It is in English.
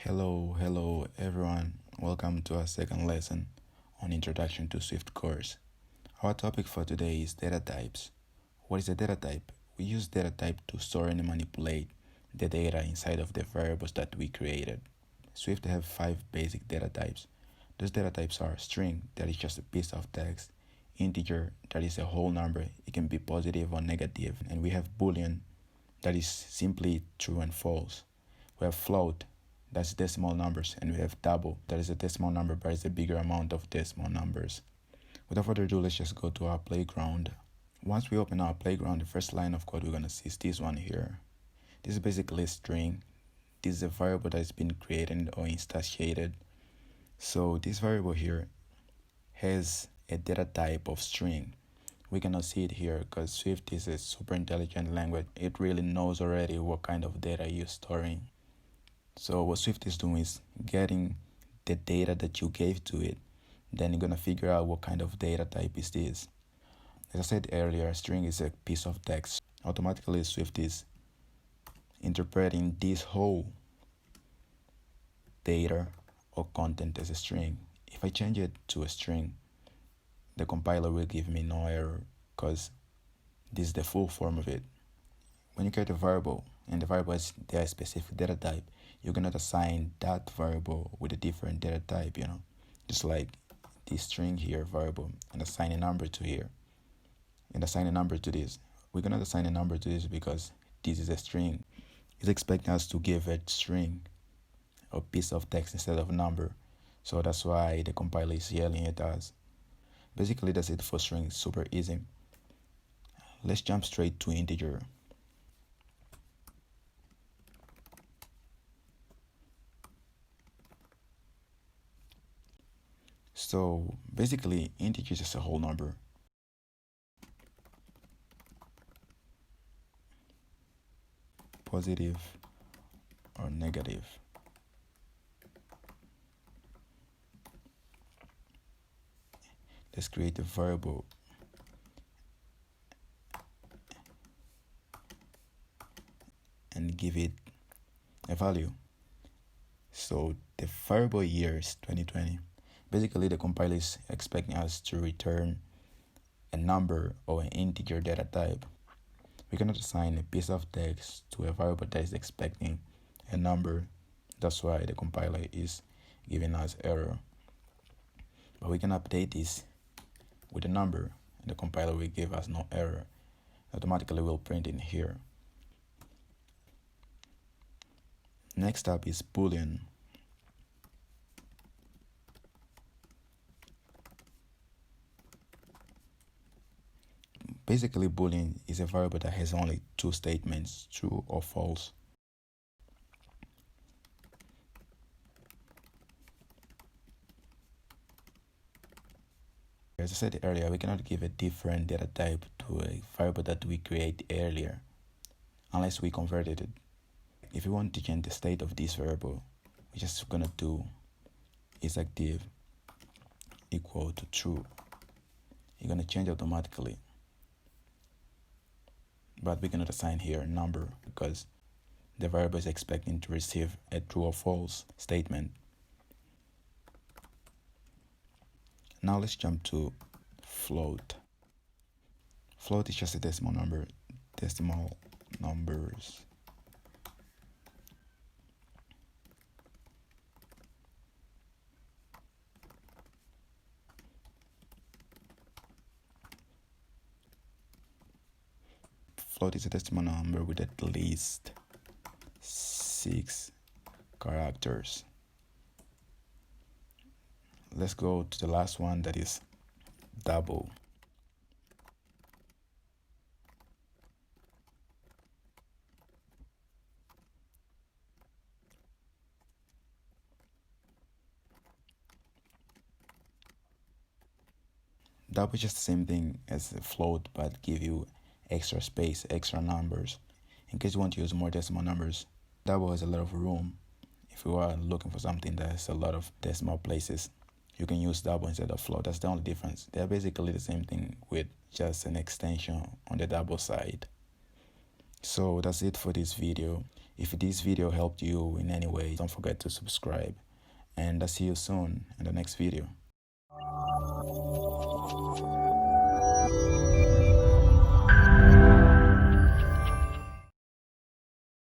Hello everyone. Welcome to our second lesson on Introduction to Swift course. Our topic for today is data types. What is a data type? We use data type to store and manipulate the data inside of the variables that we created. Swift have 5 basic data types. Those data types are string, that is just a piece of text, integer, that is a whole number, it can be positive or negative, and we have boolean, that is simply true and false. We have float, that's decimal numbers, and we have double, that is a decimal number but it's a bigger amount of decimal numbers. Without further ado, let's just go to our playground. Once we open our playground, the first line of code we're going to see is this one here. This is basically a string. This is a variable that has been created or instantiated. So this variable here has a data type of string. We cannot see it here because Swift is a super intelligent language. It really knows already what kind of data you're storing. So what Swift is doing is getting the data that you gave to it. Then you're going to figure out what kind of data type is this. As I said earlier, a string is a piece of text. Automatically, Swift is interpreting this whole data or content as a string. If I change it to a string, the compiler will give me no error because this is the full form of it. When you create a variable and the variable has their specific data type, you're going to assign that variable with a different data type, just like this string here variable, and assign a number to here and assign a number to this. We're going to assign a number to this because this is a string. It's expecting us to give a string or piece of text instead of a number. So that's why the compiler is yelling at us. Basically, that's it for string. Super easy. Let's jump straight to integer. So basically, integer is just a whole number. Positive or negative. Let's create a variable and give it a value. So the variable year is 2020. Basically, the compiler is expecting us to return a number or an integer data type. We cannot assign a piece of text to a variable that is expecting a number. That's why the compiler is giving us error. But we can update this with a number, and the compiler will give us no error. Automatically, we'll print in here. Next up is boolean. Basically, boolean is a variable that has only 2 statements, true or false. As I said earlier, we cannot give a different data type to a variable that we create earlier unless we converted it. If you want to change the state of this variable, we're just gonna do isActive equal to true. You're gonna change automatically. But we cannot assign here a number because the variable is expecting to receive a true or false statement. Now let's jump to float. Float is just a decimal number. Decimal numbers. Float is a decimal number with at least 6 characters. Let's go to the last one, that is double. Double is just the same thing as a float, but give you extra space, extra numbers. In case you want to use more decimal numbers, double has a lot of room. If you are looking for something that has a lot of decimal places, you can use double instead of float. That's the only difference. They're basically the same thing with just an extension on the double side. So that's it for this video. If this video helped you in any way, don't forget to subscribe. And I'll see you soon in the next video.